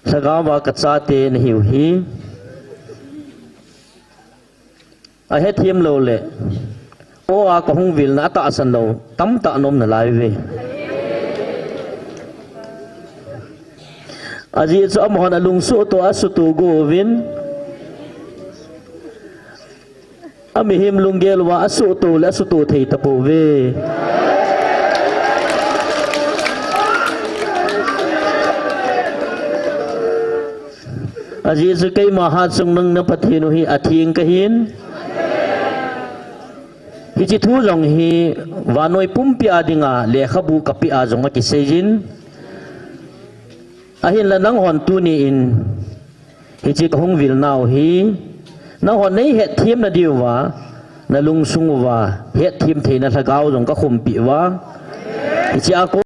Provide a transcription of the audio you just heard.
Sagawa katsate na hiuhi ahe thiam lo le o a ko hung vil na ta asan lo tam ta nom na lai ve aji so am hon alung su to asu tu go vin ami him lungel wa asu tu la su tu thei ta po ve aji su kai ma ha chung nang na pathinu hi athing ka hin hi chi thu long hi wanoi pumpi adinga le khabu kapi a zonga ki sejin ahin la nang hon tu ni in hi chi ka hong vil naw hi na hon nei het thiem na diwa na lung sung wa het thiem theina thagau jong ka khum pi wa hi chi a